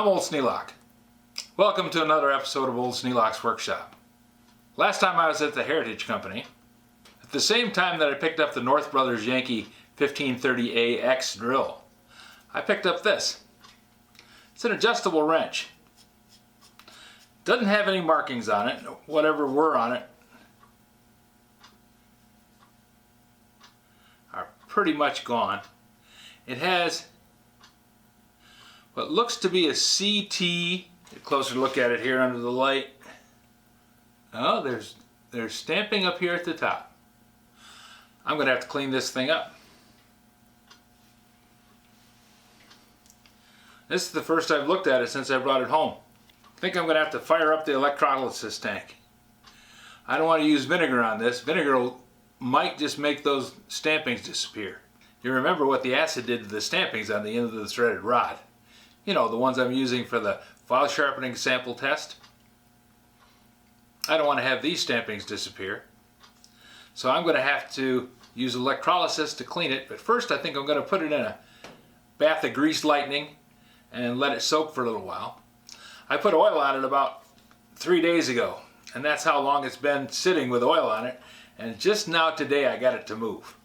I'm Old Sneelock. Welcome to another episode of Old Sneelock's Workshop. Last time I was at the Heritage Company, at the same time that I picked up the North Bros Yankee 1530AX drill, I picked up this. It's an adjustable wrench. Doesn't have any markings on it. Whatever were on it are pretty much gone. It has what looks to be a CT. Get a closer look at it here under the light. Oh, there's stamping up here at the top. I'm going to have to clean this thing up. This is the first I've looked at it since I brought it home. I think I'm going to have to fire up the electrolysis tank. I don't want to use vinegar on this. Vinegar might just make those stampings disappear. You remember what the acid did to the stampings on the end of the threaded rod. You know, the ones I'm using for the file sharpening sample test. I don't want to have these stampings disappear. So I'm going to have to use electrolysis to clean it. But first I think I'm going to put it in a bath of greased lightning and let it soak for a little while. I put oil on it about 3 days ago, and that's how long it's been sitting with oil on it. And just now today I got it to move.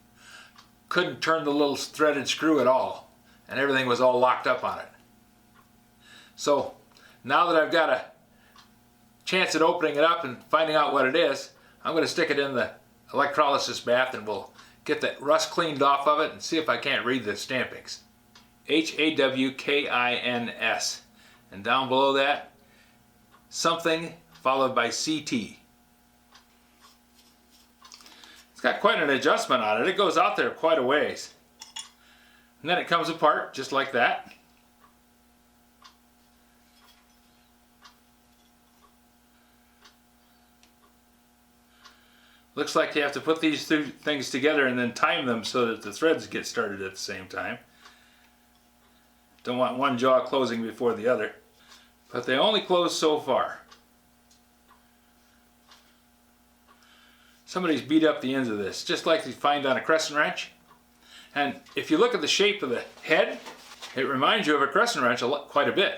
Couldn't turn the little threaded screw at all, and everything was all locked up on it. So now that I've got a chance at opening it up and finding out what it is, I'm going to stick it in the electrolysis bath and we'll get that rust cleaned off of it and see if I can't read the stampings. Hawkins. And down below that, something followed by CT. It's got quite an adjustment on it. It goes out there quite a ways. And then it comes apart just like that. Looks like you have to put these two things together and then time them so that the threads get started at the same time. Don't want one jaw closing before the other. But they only close so far. Somebody's beat up the ends of this, just like you find on a crescent wrench. And if you look at the shape of the head, it reminds you of a crescent wrench quite a bit.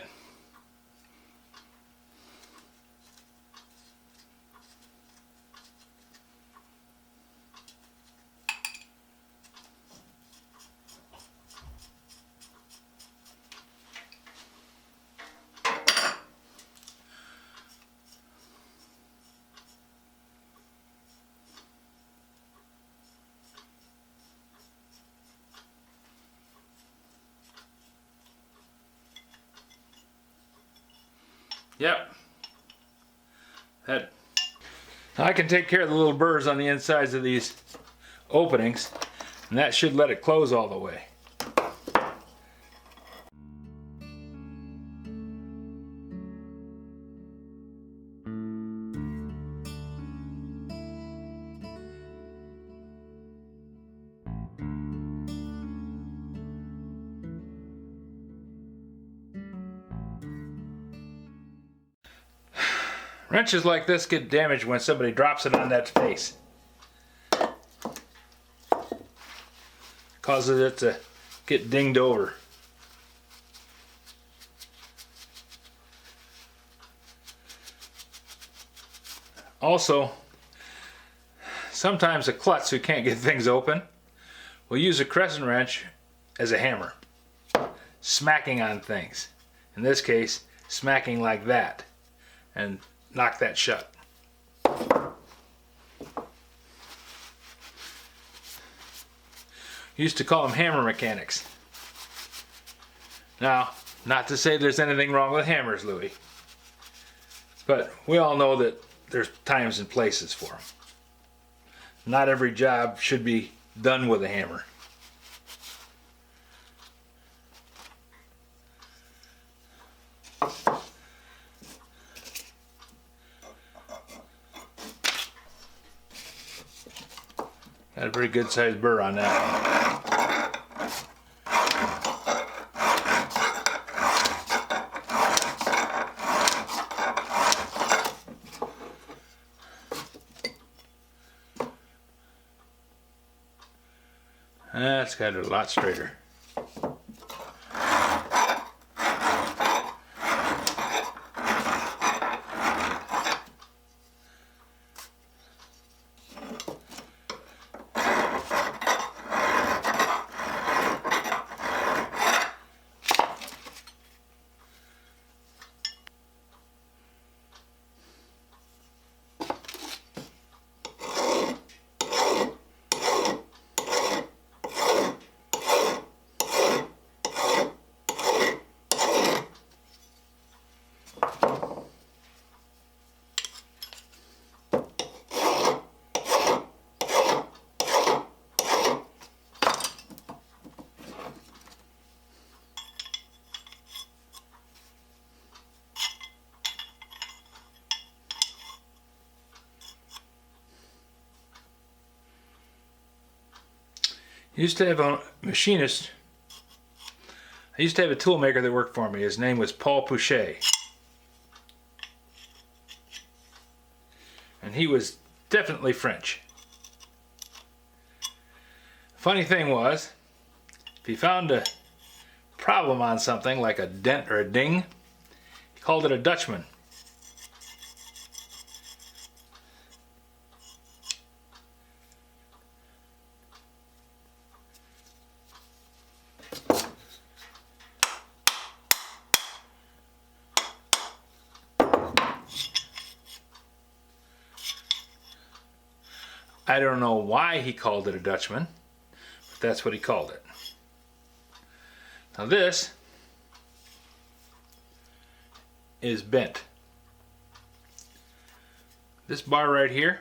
Yep. I can take care of the little burrs on the insides of these openings, and that should let it close all the way. Wrenches like this get damaged when somebody drops it on that face. Causes it to get dinged over. Also, sometimes a klutz who can't get things open will use a crescent wrench as a hammer, smacking on things. In this case, smacking like that, and knock that shut. Used to call them hammer mechanics. Now, not to say there's anything wrong with hammers, Louie, but we all know that there's times and places for them. Not every job should be done with a hammer. Got a pretty good sized burr on that one. That's got it a lot straighter. I used to have a machinist. I used to have a tool maker that worked for me. His name was Paul Pouchet. And he was definitely French. Funny thing was, if he found a problem on something like a dent or a ding, he called it a Dutchman. I don't know why he called it a Dutchman, but that's what he called it. Now this is bent. This bar right here,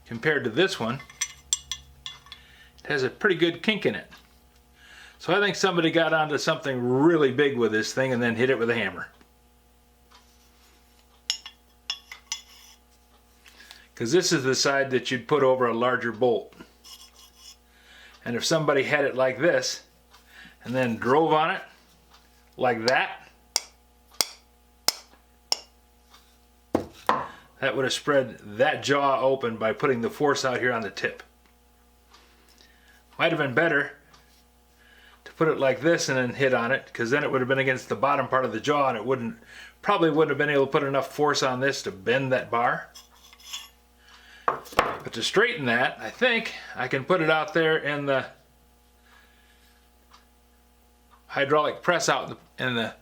compared to this one, it has a pretty good kink in it. So I think somebody got onto something really big with this thing and then hit it with a hammer. Because this is the side that you'd put over a larger bolt. And if somebody had it like this and then drove on it like that, that would have spread that jaw open by putting the force out here on the tip. Might have been better to put it like this and then hit on it, because then it would have been against the bottom part of the jaw and it probably wouldn't have been able to put enough force on this to bend that bar. But to straighten that, I think I can put it out there in the hydraulic press out in the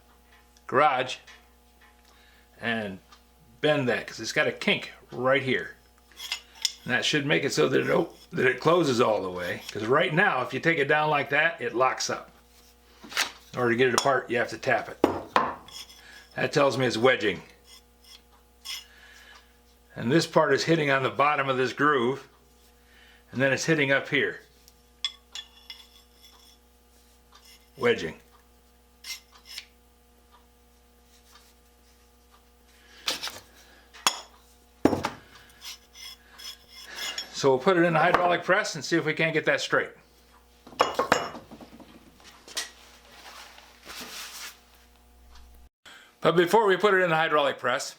garage and bend that, because it's got a kink right here. And that should make it so that it closes all the way. Because right now, if you take it down like that, it locks up. In order to get it apart, you have to tap it. That tells me it's wedging. And this part is hitting on the bottom of this groove, and then it's hitting up here. Wedging. So we'll put it in the hydraulic press and see if we can't get that straight. But before we put it in the hydraulic press,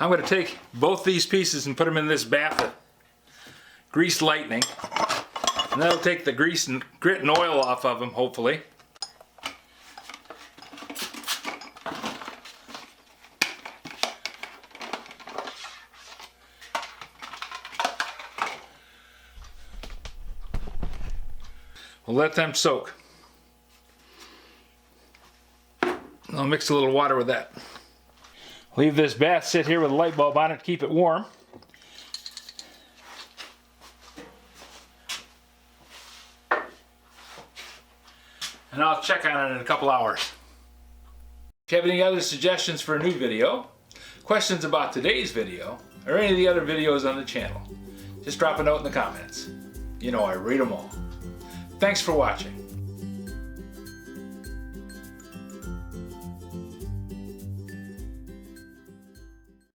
I'm going to take both these pieces and put them in this bath of greased lightning, and that'll take the grease and grit and oil off of them, hopefully. We'll let them soak. I'll mix a little water with that. Leave this bath sit here with a light bulb on it to keep it warm. And I'll check on it in a couple hours. If you have any other suggestions for a new video, questions about today's video, or any of the other videos on the channel, just drop a note in the comments. You know I read them all. Thanks for watching.